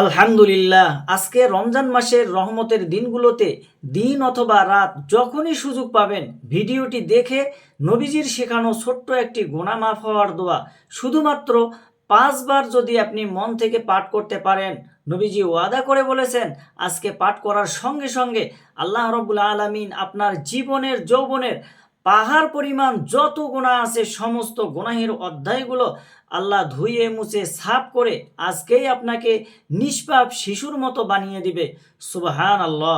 আলহামদুলিল্লাহ। আজকে রমজান মাসের রহমতের দিনগুলোতে দিন অথবা রাত যখনই সুযোগ পাবেন ভিডিওটি দেখে নবীজির শেখানো ছোট্ট একটি গুনাহ মাফ হওয়ার দোয়া শুধুমাত্র 5 বার যদি আপনি মন থেকে পাঠ করতে পারেন, নবীজি ওয়াদা করে বলেছেন আজকে পাঠ করার সঙ্গে সঙ্গে আল্লাহ রাব্বুল আলামিন আপনার জীবনের যৌবনের পাহাড় পরিমাণ যত গুনাহ আছে সমস্ত গুনাহের অধ্যায়গুলো আল্লাহ ধুয়ে মুছে সাফ করে আজকেই আপনাকে নিষ্পাপ শিশুর মতো বানিয়ে দিবে। সুবহান আল্লাহ।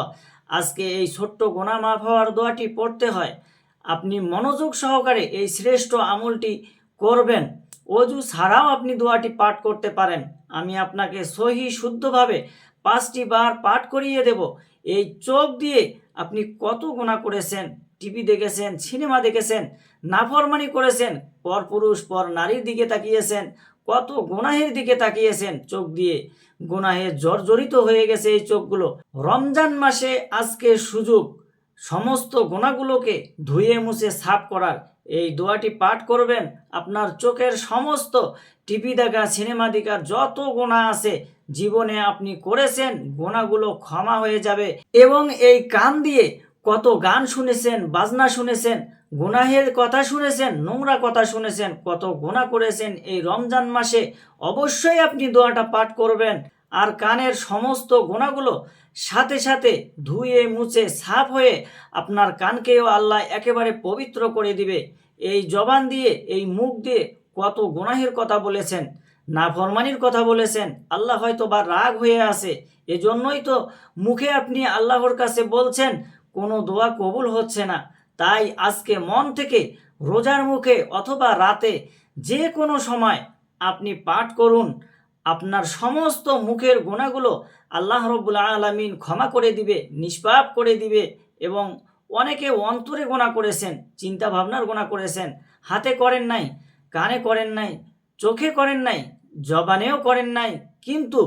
আজকে এই ছোট্ট গুনাহ মাফ হওয়ার দোয়াটি পড়তে হয়, আপনি মনোযোগ সহকারে এই শ্রেষ্ঠ আমলটি করবেন। অজু ছাড়াও আপনি দোয়াটি পাঠ করতে পারেন। আমি আপনাকে সহি শুদ্ধভাবে 5টি বার পাঠ করিয়ে দেব। এই চোখ দিয়ে আপনি কত গুনাহ করেছেন, টিভি দেখেছেন, সিনেমা দেখেছেন, নাফরমানি করেছেন, পরপুরুষ পর নারীর দিকে তাকিয়েছেন, কত গুনাহের দিকে তাকিয়েছেন, চোখ দিয়ে গুনাহে জর্জরিত হয়ে গেছে এই চোখগুলো। রমজান মাসে আজকে সুযোগ সমস্ত গুনাহগুলোকে ধুয়ে মুছে সাফ করার। এই দোয়াটি পাঠ করবেন, আপনার চোখের সমস্ত টিভি দেখা, সিনেমা দেখার যত গুনাহ আছে জীবনে আপনি করেছেন গুনাহগুলো ক্ষমা হয়ে যাবে। এবং এই কান দিয়ে কত গান শুনেছেন, বাজনা শুনেছেন, গুনাহের কথা শুনেছেন, নোংরা কথা শুনেছেন, কত গুনাহ করেছেন, এই রমজান মাসে অবশ্যই আপনি দোয়াটা পাঠ করবেন। আর কানের সমস্ত গুনাহগুলো সাথে সাথে ধুয়ে মুছে সাফ হয়ে আপনার কানকেও আল্লাহ একেবারে পবিত্র করে দিবে। এই জবান দিয়ে, এই মুখ দিয়ে কত গুনাহের কথা বলেছেন, নাফরমানির কথা বলেছেন, আল্লাহ হয়তো বা রাগ হয়ে আছে, এজন্যই তো মুখে আপনি আল্লাহর কাছে বলছেন কোনো দোয়া কবুল হচ্ছে না। তাই আজকে মন থেকে রোজার মুখে অথবা রাতে যে কোনো সময় আপনি পাঠ করুন, আপনার সমস্ত মুখের গুনাহগুলো আল্লাহ রাব্বুল আলামিন ক্ষমা করে দিবে, নিষ্পাপ করে দিবে। এবং অনেকে অন্তরে গুনাহ করেছেন, চিন্তা ভাবনার গুনাহ করেছেন, হাতে করেন নাই, কানে করেন নাই, চোখে করেন নাই, জবানেও করেন নাই, কিন্তু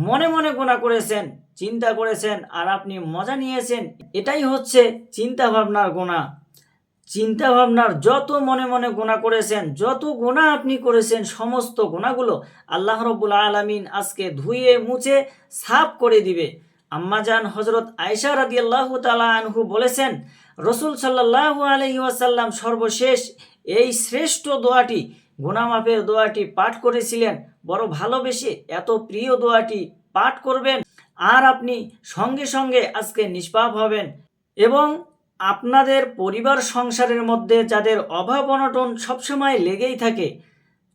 মনে মনে গুনাহ করেছেন, চিন্তা করেছেন আর আপনি মজা নিয়েছেন। এটাই হচ্ছে চিন্তা ভাবনার গুনাহ। চিন্তা ভাবনার যত মনে মনে গুনাহ করেছেন, যত গুনাহ আপনি করেছেন সমস্ত গুনাহগুলো আল্লাহ রাব্বুল আলামিন আজকে ধুয়ে মুছে সাফ করে দিবে। আম্মাজান হযরত আয়েশা রাদিয়াল্লাহু তাআলা আনহু বলেছেন, রাসূল সাল্লাল্লাহু আলাইহি ওয়াসাল্লাম সর্বশেষ এই শ্রেষ্ঠ দোয়াটি, গুনাহ মাফের দোয়াটি পাঠ করেছিলেন। বড় ভালোবেসে এত প্রিয় দোয়াটি পাঠ করবেন আর আপনি সঙ্গে সঙ্গে আজকে নিষ্পাপ হবেন। এবং আপনাদের পরিবার সংসারের মধ্যে যাদের অভাব অনটন সবসময় লেগেই থাকে,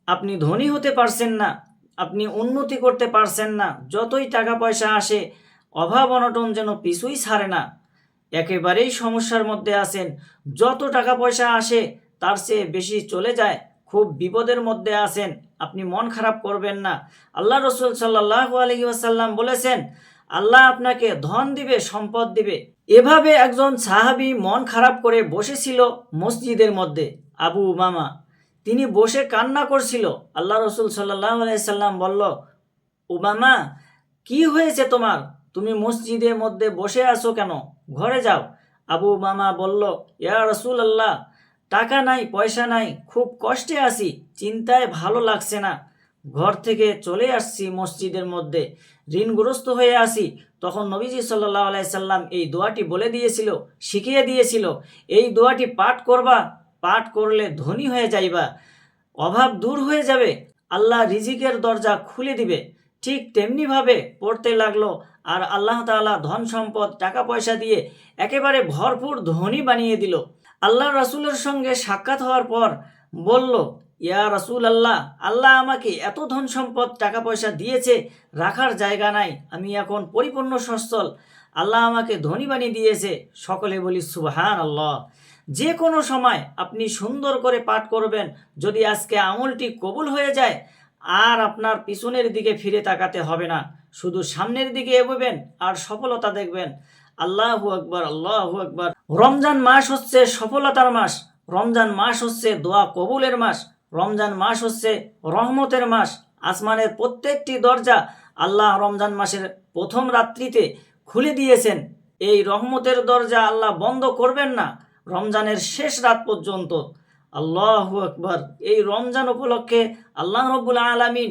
আপনি ধনী হতে পারছেন না, আপনি উন্নতি করতে পারছেন না, যতই টাকা পয়সা আসে অভাব অনটন যেন পিছুই ছাড়ে না, একেবারেই সমস্যার মধ্যে আছেন, যত টাকা পয়সা আসে তার চেয়ে বেশি চলে যায়, খুব বিপদের মধ্যে আছেন, আপনি মন খারাপ করবেন না। আল্লাহ রাসূল সাল্লাল্লাহু আলাইহি ওয়াসাল্লাম বলেছেন আল্লাহ আপনাকে ধন দিবে, সম্পদ দিবে। এভাবে একজন সাহাবী মন খারাপ করে বসেছিল মসজিদের মধ্যে, আবু উমামা। তিনি বসে কান্না করছিল। আল্লাহ রাসূল সাল্লাল্লাহু আলাইহি সাল্লাম বলল, উমামা কি হয়েছে তোমার, তুমি মসজিদের মধ্যে বসে আছো কেন, ঘরে যাও। আবু উমামা বলল, ইয়া রাসূলুল্লাহ, টাকা নাই, পয়সা নাই, খুব কষ্টে আছি, চিন্তায় ভালো লাগছে না, ঘর থেকে চলে আসছি মসজিদের মধ্যে, ঋণগ্রস্ত হয়ে আসি। তখন নবীজি সাল্লাল্লাহু আলাইহি সাল্লাম এই দোয়াটি বলে দিয়েছিল, শিখিয়ে দিয়েছিল, এই দোয়াটি পাঠ করবা, পাঠ করলে ধনী হয়ে যাইবা, অভাব দূর হয়ে যাবে, আল্লাহ রিজিকের দরজা খুলে দিবে। ঠিক তেমনিভাবে পড়তে লাগলো আর আল্লাহ তাআলা ধন সম্পদ টাকা পয়সা দিয়ে একেবারে ভরপুর ধনী বানিয়ে দিল। আল্লাহ রাসূলের সঙ্গে সাক্ষাৎ হওয়ার পর বলল, ইয়া রাসূল আল্লাহ, আল্লাহ আমাকে এত ধন সম্পদ টাকা পয়সা দিয়েছে, রাখার জায়গা নাই, আমি এখন পরিপূর্ণ সচ্ছল, আল্লাহ আমাকে ধনী বানিয়ে দিয়েছে। সকলে বলি সুবহানাল্লাহ। যে কোনো সময় আপনি সুন্দর করে পাঠ করবেন, যদি আজকে আমলটি কবুল হয়ে যায় আর আপনার পিছনের দিকে ফিরে তাকাতে হবে না, শুধু সামনের দিকে এগোবেন আর সফলতা দেখবেন। আল্লাহু আকবার, আল্লাহু আকবার। রমজান মাস হচ্ছে সফলতার মাস, রমজান মাস হচ্ছে দোয়া কবুলের মাস, রমজান মাস হচ্ছে রহমতের মাস। আসমানের প্রত্যেকটি দরজা আল্লাহ রমজান মাসের প্রথম রাত্রিতে খুলে দিয়েছেন। এই রহমতের দরজা আল্লাহ বন্ধ করবেন না রমজানের শেষ রাত পর্যন্ত। আল্লাহু আকবার। এই রমজান উপলক্ষে আল্লাহ রাব্বুল আলামিন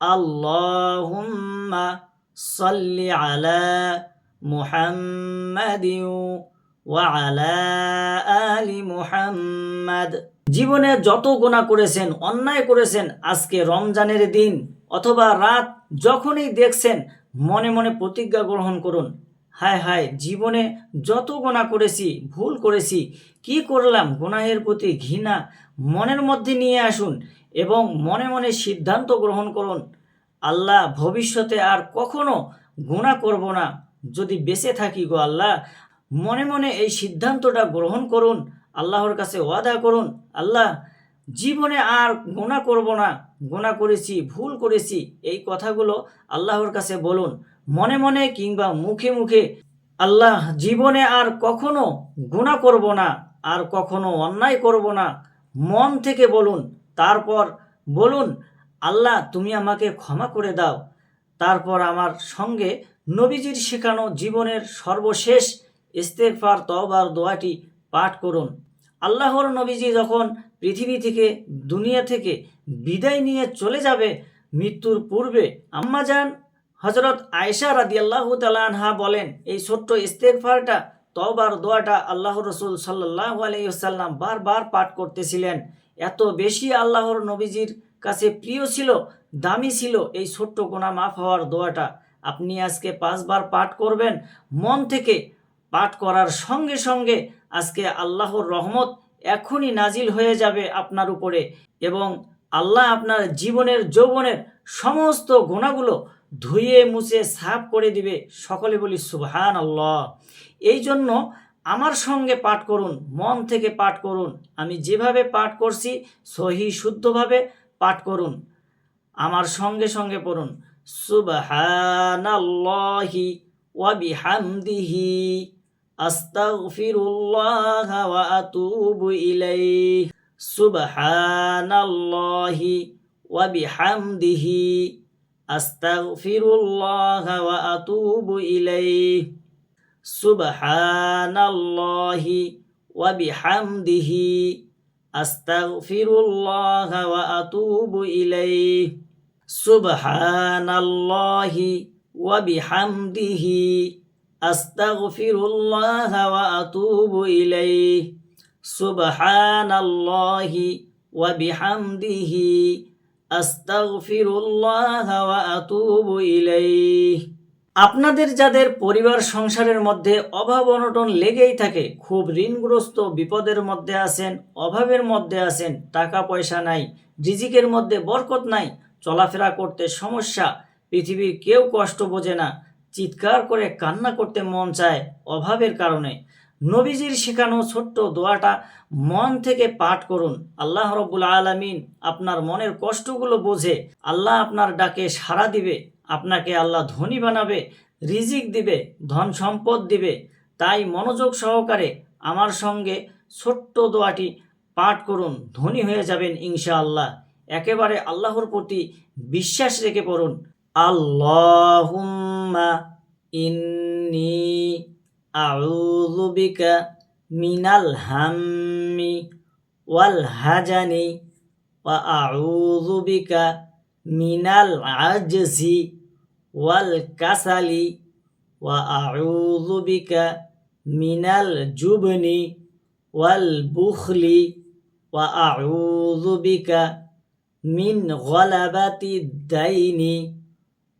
আল্লাহুম্মা সাল্লি আলা মুহাম্মাদিন ওয়া আলা আলি মুহাম্মাদ। জীবনে যত গুনাহ করেছেন, অন্যায় করেছেন, আজকে রমজানের দিন অথবা রাত যখনই দেখছেন মনে মনে প্রতিজ্ঞা গ্রহণ করুন, হায় হায় জীবনে যত গুনাহ করেছি, ভুল করেছি, কি করলাম, গুনাহের প্রতি ঘৃণা মনের মধ্যে নিয়ে আসুন এবং মনে মনে সিদ্ধান্ত গ্রহণ করুন, আল্লাহ ভবিষ্যতে আর কখনো গুনাহ করব না। যদি বেঁচে থাকি গো আল্লাহ, মনে মনে এই সিদ্ধান্তটা গ্রহণ করুন, আল্লাহর কাছে ওয়াদা করুন, আল্লাহ জীবনে আর গুনাহ করব না, গুনাহ করেছি, ভুল করেছি, এই কথাগুলো আল্লাহর কাছে বলুন মনে মনে কিংবা মুখে মুখে। আল্লাহ জীবনে আর কখনো গুনাহ করব না, আর কখনো অন্যায় করব না, মন থেকে বলুন। তারপর বলুন, আল্লাহ তুমি আমাকে ক্ষমা করে দাও। তারপর আমার সঙ্গে নবীজির শেখানো জীবনের সর্বশেষ ইস্তেগফার তওবার দোয়াটি পাঠ করুন। আল্লাহর নবীজি যখন পৃথিবী থেকে, দুনিয়া থেকে বিদায় নিয়ে চলে যাবে মৃত্যুর পূর্বে, আম্মাজান হযরত আয়েশা রাদিয়াল্লাহু তাআলা আনহা বলেন, এই ছোট্ট ইস্তেগফারটা তওবার দোয়াটা আল্লাহর রাসূল সাল্লাল্লাহু আলাইহি ওয়াসাল্লাম বারবার পাঠ করতেছিলেন। এত বেশি আল্লাহর নবীজির কাছে প্রিয় ছিল, দামি ছিল এই ছোট্ট গুনাহ মাফ হওয়ার দোয়াটা। আপনি আজকে 5 বার পাঠ করবেন মন থেকে। পাঠ করার সঙ্গে সঙ্গে আজকে আল্লাহর রহমত এখনই নাজিল হয়ে যাবে আপনার উপরে এবং আল্লাহ আপনার জীবনের যৌবনের সমস্ত গুনাহগুলো ধুয়ে মুছে সাফ করে দিবে। সকলে বলি সুবহানাল্লাহ। এই জন্য আমার সঙ্গে পাঠ করুন, মন থেকে পাঠ করুন। আমি যেভাবে পাঠ করছি সহি শুদ্ধভাবে পাঠ করুন, আমার সঙ্গে সঙ্গে পড়ুন, সুবহানাল্লাহি ওয়া বিহামদিহি আস্তাগফিরুল্লাহ ওয়া আতুবু ইলাইহি। সুবহানাল্লাহি ওয়া বিহামদিহি আস্তাগফিরুল্লাহ ওয়া আতুবু ইলাইহি। সুবহানাল্লাহি ওয়া বিহামদিহি আস্তাগফিরুল্লাহ ওয়া আতুবু ইলাইহি। সুবহানাল্লাহি ওয়া বিহামদিহি আস্তাগফিরুল্লাহ ওয়া আতুবু ইলাইহি। সুবহানাল্লাহি ওয়া বিহামদিহি আস্তাগফিরুল্লাহ ওয়া আতুবু ইলাইহি। আপনাদের যাদের পরিবার সংসারের মধ্যে অভাব অনটন লেগেই থাকে, খুব ঋণগ্রস্ত, বিপদের মধ্যে আছেন, অভাবের মধ্যে আছেন, টাকা পয়সা নাই, রিজিকের মধ্যে বরকত নাই, চলাফেরা করতে সমস্যা, পৃথিবীর কেউ কষ্ট বোঝে না, চিৎকার করে কান্না করতে মন চায় অভাবের কারণে, নবীজির শেখানো ছোট্ট দোয়াটা মন থেকে পাঠ করুন। আল্লাহ রাব্বুল আলামিন আপনার মনের কষ্টগুলো বোঝে, আল্লাহ আপনার ডাকে সাড়া দিবে, আপনাকে আল্লাহ ধনী বানাবে, রিজিক দিবে, ধন সম্পদ দিবে। তাই মনোযোগ সহকারে আমার সঙ্গে ছোট্ট দোয়াটি পাঠ করুন, ধনী হয়ে যাবেন ইনশাআল্লাহ। একেবারে আল্লাহর প্রতি বিশ্বাস রেখে পড়ুন। আল্লাহুম্মা ইন্নী আউযু বিকা মিনাল হাম্মি ওয়াল হাজানি ওয়া আউযু বিকা মিনাল আজজি ওয়াল কাসালি ওয়া আউযু বিকা মিনাল জুবনি ওয়াল বুখলি ওয়া আউযু বিকা মিন গলাবাতি দাইনি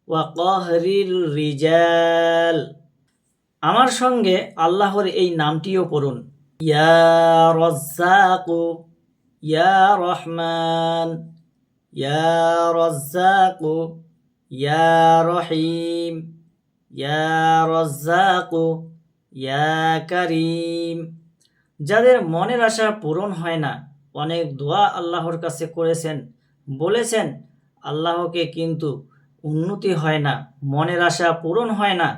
ওয়া কাহরির রিজাল। আমার সঙ্গে আল্লাহর এই নামটিও পড়ুন, ইয়া রাজ্জাকু, ইয়া রহমান, ইয়া রাজ্জাকু, ইয়া রহিম, ইয়া রাজ্জাকু, ইয়া কারীম। যাদের মনের আশা পূরণ হয় না, অনেক দোয়া আল্লাহর কাছে করেছেন, বলেছেন আল্লাহকে, কিন্তু উন্নতি হয় না, মনের আশা পূরণ হয় না,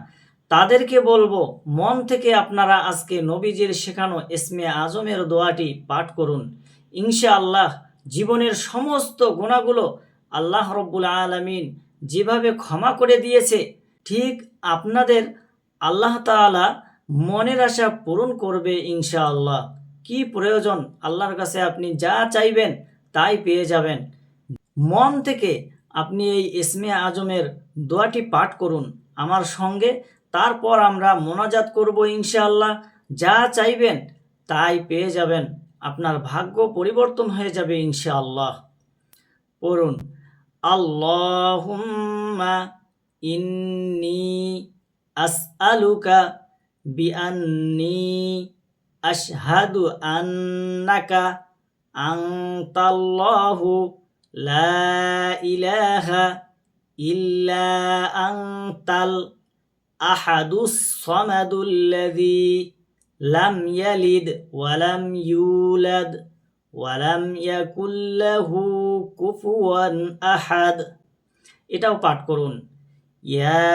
তাদেরকে বলবো মন থেকে আপনারা আজকে নবীজির শেখানো ইসমে আজমের দোয়াটি পাঠ করুন। ইনশাআল্লাহ জীবনের সমস্ত গুনাহগুলো আল্লাহ রাব্বুল আলামিন যেভাবে ক্ষমা করে দিয়েছে, ঠিক আপনাদের আল্লাহ তাআলা মনের আশা পূরণ করবে ইনশাআল্লাহ। কি প্রয়োজন, আল্লাহর কাছে আপনি যা চাইবেন তাই পেয়ে যাবেন। মন থেকে আপনি এই ইসমে আজমের দোয়াটি পাঠ করুন আমার সঙ্গে, তারপর আমরা মোনাজাত করব ইনশাআল্লাহ। যা চাইবেন তাই পেয়ে যাবেন। আপনার ভাগ্য পরিবর্তন হয়ে যাবে ইনশাআল্লাহ। পড়ুন, আল্লাহুম্মা ইন্নী আসআলুকা বিআন্নী আশহাদু আন্নাকা আনতাল্লাহু লা ইলাহা ইল্লা আনতাল আহাদুস সামাদুল্লাযী লাম ইয়ালিদ ওয়া লাম ইউলাদ ওয়া লাম ইয়াকুল লাহু কুফুয়ান আহাদ। এটাও পাঠ করুন, ইয়া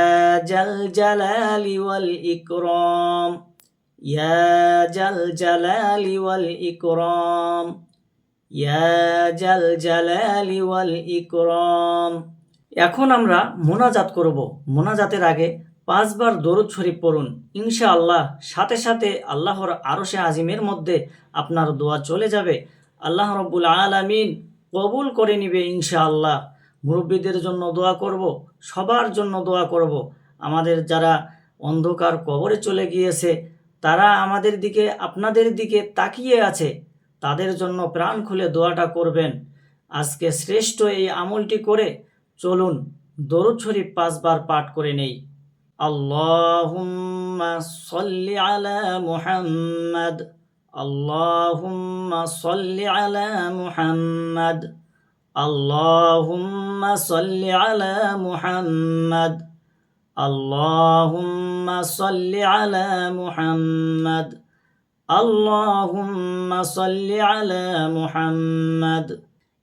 জাল জালালি ওয়াল ইকরাম, ইয়া জাল জালালি ওয়াল ইকরাম, ইয়া জাল জালালি ওয়াল ইকরাম। এখন আমরা মোনাজাত করব। মোনাজাতের আগে 5 বার দরুদ শরীফ পড়ুন। ইনশাআল্লাহ সাথে সাথে আল্লাহর আরশে আজিমের মধ্যে আপনার দোয়া চলে যাবে। আল্লাহ রব্বুল আলামিন কবুল করে নিবে ইনশাআল্লাহ। মুরব্বীদের জন্য দোয়া করব, সবার জন্য দোয়া করব। আমাদের যারা অন্ধকার কবরে চলে গিয়েছে, তারা আমাদের দিকে, আপনাদের দিকে তাকিয়ে আছে, তাদের জন্য প্রাণ খুলে দোয়াটা করবেন। আজকে শ্রেষ্ঠ এই আমলটি করে চলুন দরুদ শরীফ 5 বার পাঠ করে নেই। আল্লাহুম্মা সাল্লি আলা মুহাম্মাদ, আল্লাহুম্মা সাল্লি আলা মুহাম্মাদ, আল্লাহুম্মা সাল্লি আলা মুহাম্মাদ, আল্লাহুম্মা সাল্লি আলা মুহাম্মাদ, আল্লাহুম্মা সাল্লি আলা মুহাম্মাদ।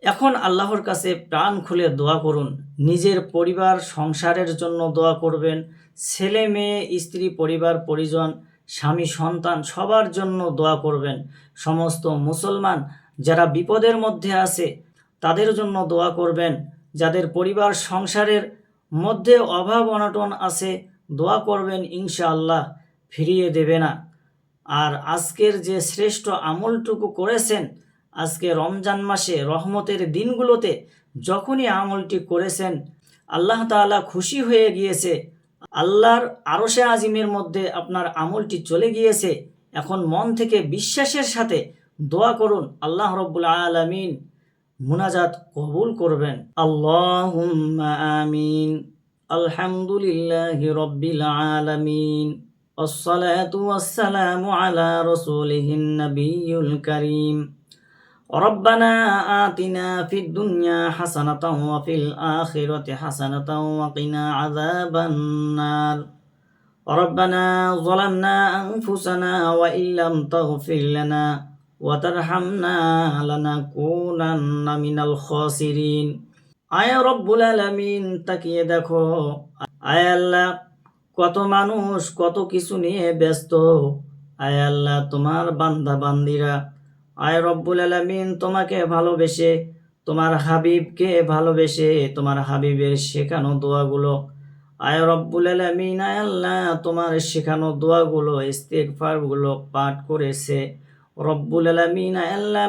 এখন আল্লাহর কাছে প্রাণ খুলে দোয়া করুন। নিজের পরিবার সংসারের জন্য দোয়া করবেন, ছেলে মেয়ে, স্ত্রী, পরিবার পরিজন, স্বামী, সন্তান সবার জন্য দোয়া করবেন। সমস্ত মুসলমান যারা বিপদের মধ্যে আছে তাদের জন্য দোয়া করবেন। যাদের পরিবার সংসারের মধ্যে অভাব অনটন আছে, দোয়া করবেন, ইনশাআল্লাহ ফিরিয়ে দেবে না। আর আজকের যে শ্রেষ্ঠ আমলটুকু করেছেন, আজকে রমজান মাসে রহমতের দিনগুলোতে যখনই আমলটি করেছেন, আল্লাহ তাআলা খুশি হয়ে গিয়েছে, আল্লাহর আরশে আজিমের মধ্যে আপনার আমলটি চলে গিয়েছে। এখন মন থেকে বিশ্বাসের সাথে দোয়া করুন, আল্লাহ রব্বুল আলামিন মুনাজাত কবুল করবেন। আল্লাহুম্মা আমিন। আলহামদুলিল্লাহি রব্বিল আলামিন। আসসালাতু ওয়াসসালামু আলা রাসূলিহিন নাবিয়্যিল কারীম। রব্বানা আতিনা ফিদ দুনিয়া হাসানাতাও ওয়া ফিল আখিরাতি হাসানাতাও ওয়া কিনা আযাবান নার। রব্বানা যালামনা আনফুসানা ওয়া ইল্লাম তাগফির লানা ওয়া তারহামনা লানাকুনান্না মিনাল খাসিরিন। আয় রব্বুল আলামিন, তাকিয়ে দেখো, আয় আল্লাহ, কত মানুষ কত কিছু নিয়ে ব্যস্ত। আয় আল্লাহ, তোমার বান্দা বান্দিরা, আয় রব্বুল আলামিন, তোমাকে ভালোবেসে, তোমার হাবিবকে ভালোবেসে, তোমার হাবিবের শেখানো দোয়াগুলো, আয় রব্বুল আলামিন, আয় আল্লাহ, তোমার শেখানো দোয়াগুলো, ইস্তিগফারগুলো পাঠ করেছে। রব্বুল আলামিন, আয় আল্লাহ,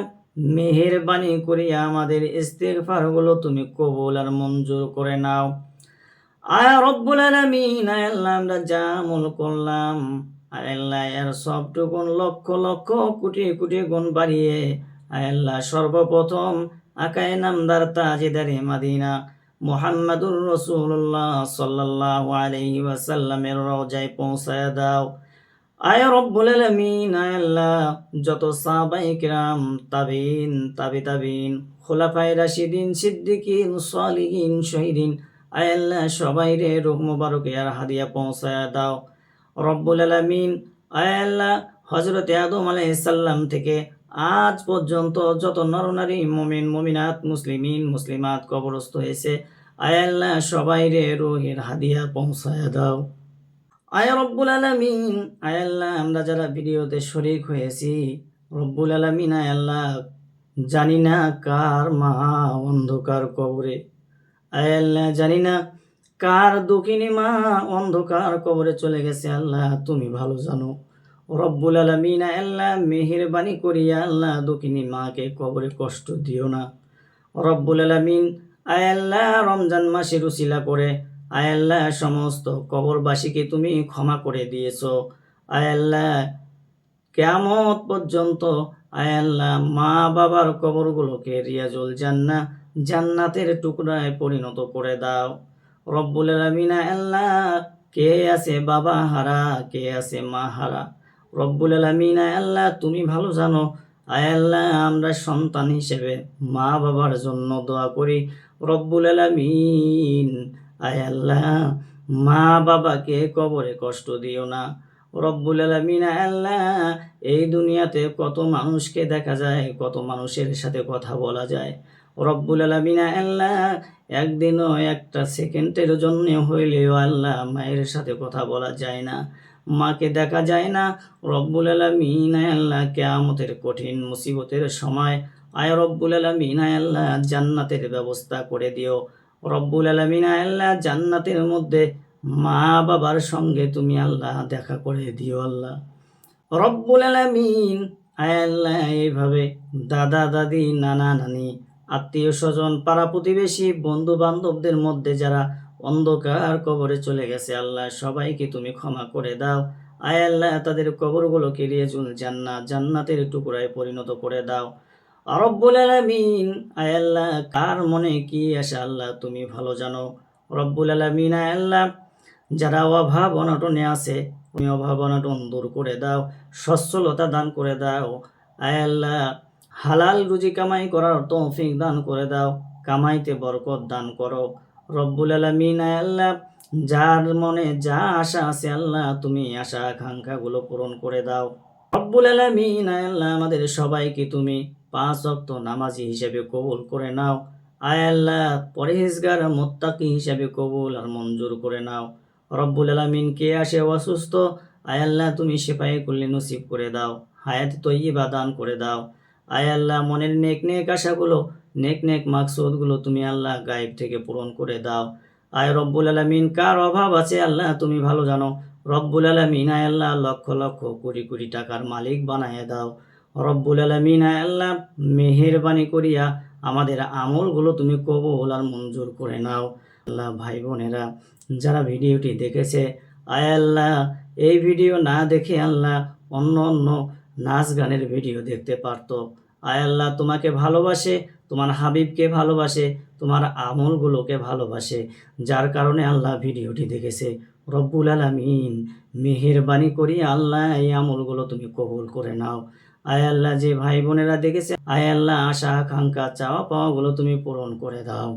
মেহেরবানি করিয়া আমাদের ইস্তিগফারগুলো তুমি কবুল আর মঞ্জুর করে নাও। আয় রব্বুল আলামিন, আয় আল্লাহ, আমরা যা আমল করলাম, আয় আল্লাহ, এর সবটুকুন লক্ষ লক্ষ কোটি কোটি গুণ বাড়িয়ে, আয় আল্লাহ, সর্বপ্রথম আকায়ে নামদার তাজেদারে মাদিনা মুহাম্মাদুর রাসূলুল্লাহ সাল্লাল্লাহু আলাইহি ওয়াসাল্লামের রওজায় পৌঁছায় দাও। আয় রব্বুল আলামিন, আয় আল্লাহ, যত সাহাবায়ে কিরাম, তাবিঈন, তাবিঈন, খুলাফায়ে রাশিদিন, সিদ্দিকিন, সালিহিন, শহীদিন, আয় আল্লাহ, সবাইরে রূহ মুবারকে আর হাদিয়া পৌঁছায় দাও। রব্বুল আলামিন, আয় আল্লাহ, হযরতে আদম আলাইহিস সালাম থেকে আজ পর্যন্ত যত নরনারী, মুমিন মুমিনাত, মুসলিমিন মুসলিমাত কবরস্থ হয়েছে, আয় আল্লাহ, সবাইরে রূহের হাদিয়া পৌঁছায় দাও। আয় রব্বুল আলামিন, আয় আল্লাহ, আমরা যারা ভিডিওতে শরীক হয়েছি, রব্বুল আলামিন, আয় আল্লাহ, জানি না কার মা অন্ধকার কবরে, আয় আল্লাহ, জানি না কার দুঃখিনী মা অন্ধকার কবরে চলে গেছে, আল্লাহ তুমি ভালো জানো। রব্বুল আলামিন, আয় আল্লাহ, মেহেরবানি করিয়া আল্লাহ দুঃখিনী মাকে কবরে কষ্ট দিও না। রব্বুল আলামিন, আয় আল্লাহ, রমজান মাসের উসিলা করে আয় আল্লাহ, সমস্ত কবরবাসীকে তুমি ক্ষমা করে দিয়েছো। আয় আল্লাহ, কিয়ামত পর্যন্ত আয় আল্লাহ মা বাবার কবরগুলোকে রিয়াজুল জান্নাতের টুকরায় পরিণত করে দাও। রব্বুল আলামিন আল্লাহ, কে আছে বাবা হারা, কে আছে মা হারা। রব্বুল আলামিন আল্লাহ, তুমি ভালো জানো। আয় আল্লাহ, আমরা সন্তান হিসেবে মা বাবার জন্য দোয়া করি। রব্বুল আলামিন আয় আল্লাহ, মা বাবাকে কবরে কষ্ট দিও না। রব্বুল আলামিন আল্লাহ, এই দুনিয়াতে কত মানুষকে দেখা যায়, কত মানুষের সাথে কথা বলা যায়। রব্বুল আলামিন আল্লাহ, একদিনও একটা সেকেন্ডের জন্য হইলেও আল্লাহ মায়ের সাথে কথা বলা যায় না, মাকে দেখা যায় না। রব্বুল আলামিন আল্লাহ, কিয়ামতের কঠিন মুসিবতের সময় আয় রব্বুল আলামিন আল্লাহ জান্নাতের ব্যবস্থা করে দিও। রব্বুল আলামিন আল্লাহ, জান্নাতের মধ্যে মা বাবার সঙ্গে তুমি আল্লাহ দেখা করে দিও আল্লাহ। রব্বুল আলামিন আয় আল্লাহ, এইভাবে দাদা দাদি, নানা নানি, আত্মীয় স্বজন, পাড়া প্রতিবেশী, বন্ধু বান্ধবদের মধ্যে যারা অন্ধকার কবরে চলে গেছে আল্লাহ, সবাইকে তুমি ক্ষমা করে দাও। আয় আল্লাহ, তাদের কবরগুলোকে রিয়াজুল জান্নাতের টুকরায় পরিণত করে দাও। রব্বুল আলামিন আয় আল্লাহ, কার মনে কি আসে আল্লাহ তুমি ভালো জানো। রব্বুল আলামিন আয় আল্লাহ, যারা অভাব অনটনে আছে তুমি অভাব অনটন দূর করে দাও, সচ্ছলতা দান করে দাও। আয় আল্লাহ, হালাল রুজি কামাই করার তৌফিক দান করে দাও, কামাইতে বরকত দান করো। রব্বুল আলামিন আয় আল্লাহ, যার মনে যা আশা আছে আল্লাহ তুমি আশা আকাঙ্ক্ষাগুলো পূরণ করে দাও। রব্বুল আলামিন আয় আল্লাহ, আমাদের সবাইকে তুমি 5 ওয়াক্ত নামাজি হিসেবে কবুল করে নাও। আয় আল্লাহ, পরহেজগার মুত্তাকি হিসেবে কবুল আর মঞ্জুর করে নাও। রব্বুল আলামিন, কে আসে অসুস্থ আয় আল্লাহ তুমি শিফায়ে কুল্লি নসিব করে দাও, হায়াত তৈয়্যিবা দান করে দাও। আয় আল্লাহ, মনের নেক নেক আশাগুলো, নেক নেক মাকসুদগুলো তুমি আল্লাহ গায়েব থেকে পূরণ করে দাও। আয় রব্বুল আলামিন, কার অভাব আছে আল্লাহ তুমি ভালো জানো। রব্বুল আলামিন আয় আল্লাহ, লক্ষ লক্ষ কোটি কোটি টাকার মালিক বানায় দাও। রব্বুল আলামিন আয় আল্লাহ, মেহেরবানি করিয়া আমাদের আমলগুলো তুমি কবুল আর মঞ্জুর করে নাও। আল্লাহ, ভাই বোনেরা যারা ভিডিওটি দেখেছে আয় আল্লাহ, এই ভিডিও না দেখে আল্লাহ অন্য অন্য নাচ গানের ভিডিও দেখতে পারতো। আয় আল্লাহ, তোমাকে ভালোবাসে, তোমার হাবিবকে ভালোবাসে, তোমার আমলগুলোকে ভালোবাসে, যার কারণে আল্লাহ ভিডিওটি দেখেছে। রব্বুল আলামিন, মেহেরবানি করি আল্লাহ এই আমলগুলো তুমি কবুল করে নাও। আয় আল্লাহ, যে ভাই বোনেরা দেখেছে আয় আল্লাহ, আশা আকাঙ্ক্ষা চাওয়া পাওয়াগুলো তুমি পূরণ করে দাও।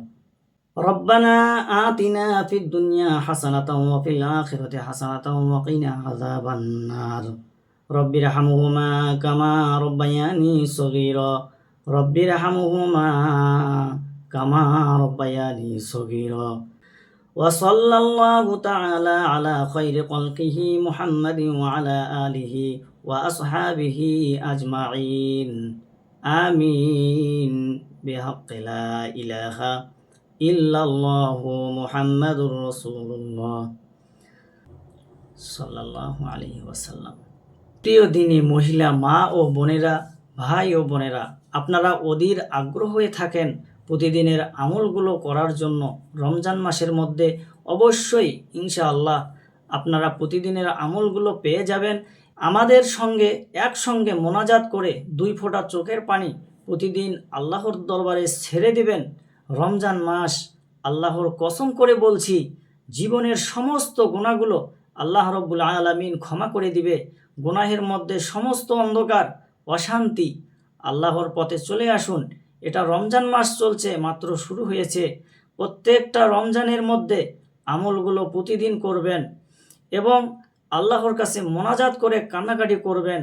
রব্বানা আতিনা ফিদ দুনিয়া হাসানাতাও ওয়া ফিল আখিরাতি হাসানাতাও ওয়া কিনা আযাবান নার। রব্বিরহামহুমা কামা রব্বায়ানি সগীরা। রব্বিরহামহুমা কামা রব্বায়ানি সগীরা। ওয়া সাল্লাল্লাহু তাআলা আলা খায়রি খালকিহি মুহাম্মাদিন ওয়া আলা আলিহি ওয়া আসহাবিহি আজমাইন। আমিন। বিহাক্কি লা ইলাহা ইল্লাল্লাহু মুহাম্মাদুর রাসূলুল্লাহ সাল্লাল্লাহু আলাইহি ওয়াসাল্লাম। প্রিয় দিনী মহিলা, মা ও বোনেরা, ভাই ও বোনেরা, আপনারা অধীর আগ্রহ হয়ে থাকেন প্রতিদিনের আমলগুলো করার জন্য। রমজান মাসের মধ্যে অবশ্যই ইনশাআল্লাহ আপনারা প্রতিদিনের আমলগুলো পেয়ে যাবেন। আমাদের সঙ্গে একসঙ্গে মোনাজাত করে 2 ফোঁটা চোখের পানি প্রতিদিন আল্লাহর দরবারে ছেড়ে দিবেন। রমজান মাস, আল্লাহর কসম করে বলছি, জীবনের সমস্ত গুনাহগুলো আল্লাহ রব্বুল আলামিন ক্ষমা করে দিবে। গুনাহের মধ্যে সমস্ত অন্ধকার, অশান্তি, আল্লাহর পথে চলে আসুন। এটা রমজান মাস চলছে, মাত্র শুরু হয়েছে। প্রত্যেকটা রমজানের মধ্যে আমলগুলো প্রতিদিন করবেন এবং আল্লাহর কাছে মোনাজাত করে কান্নাকাটি করবেন।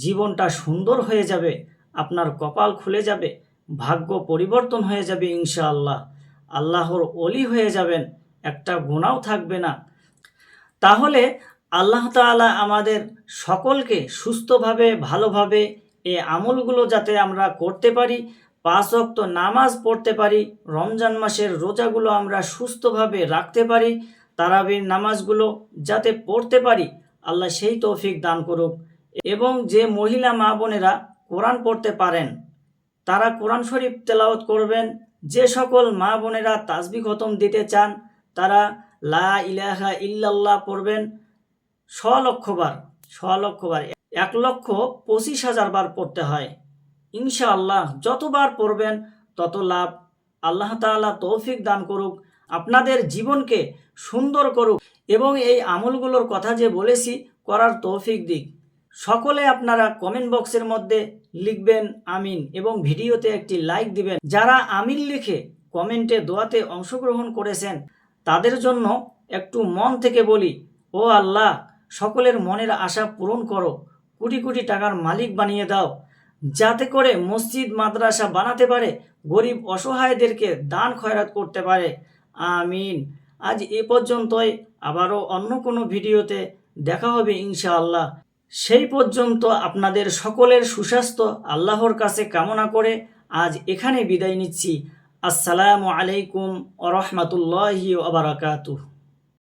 জীবনটা সুন্দর হয়ে যাবে, আপনার কপাল খুলে যাবে, ভাগ্য পরিবর্তন হয়ে যাবে ইনশাআল্লাহ। আল্লাহর ওলি হয়ে যাবেন, একটা গুনাহও থাকবে না। তাহলে আল্লাহ তাআলা আমাদের সকলকে সুস্থভাবে, ভালোভাবে এই আমলগুলো যাতে আমরা করতে পারি, 5 ওয়াক্ত নামাজ পড়তে পারি, রমজান মাসের রোজাগুলো আমরা সুস্থভাবে রাখতে পারি, তারাবির নামাজগুলো যাতে পড়তে পারি, আল্লাহ সেই তৌফিক দান করুক। এবং যে মহিলা মা বোনেরা কোরআন পড়তে পারেন তারা কোরআন শরীফ তেলাওয়াত করবেন। যে সকল মা বোনেরা তাসবিহ খতম দিতে চান তারা লা ইলাহা ইল্লাল্লাহ পড়বেন 100 লক্ষ বার 1,25,000 বার পড়তে হয়। ইনশাআল্লাহ যতবার পড়বেন তত লাভ। আল্লাহ তাআলা তৌফিক দান করুক, আপনাদের জীবনকে সুন্দর করুক এবং এই আমলগুলোর কথা যে বলেছি করার তৌফিক দিক। সকলে আপনারা কমেন্ট বক্সের মধ্যে লিখবেন আমিন এবং ভিডিওতে একটি লাইক দিবেন। যারা আমিন লিখে কমেন্টে দোয়াতে অংশগ্রহণ করেছেন তাদের জন্য একটু মন থেকে বলি, ও আল্লাহ, সকলের মনের আশা পূরণ করো, কোটি কোটি টাকার মালিক বানিয়ে দাও, যাতে করে মসজিদ মাদ্রাসা বানাতে পারে, গরিব অসহায়দেরকে দান খয়রাত করতে পারে। আমিন। আজ এ পর্যন্তই, আবারও অন্য কোনো ভিডিওতে দেখা হবে ইনশাআল্লাহ। সেই পর্যন্ত আপনাদের সকলের সুস্বাস্থ্য আল্লাহর কাছে কামনা করে আজ এখানে বিদায় নিচ্ছি। আসসালামু আলাইকুম ওয়া রাহমাতুল্লাহি ওয়া বারাকাতুহু।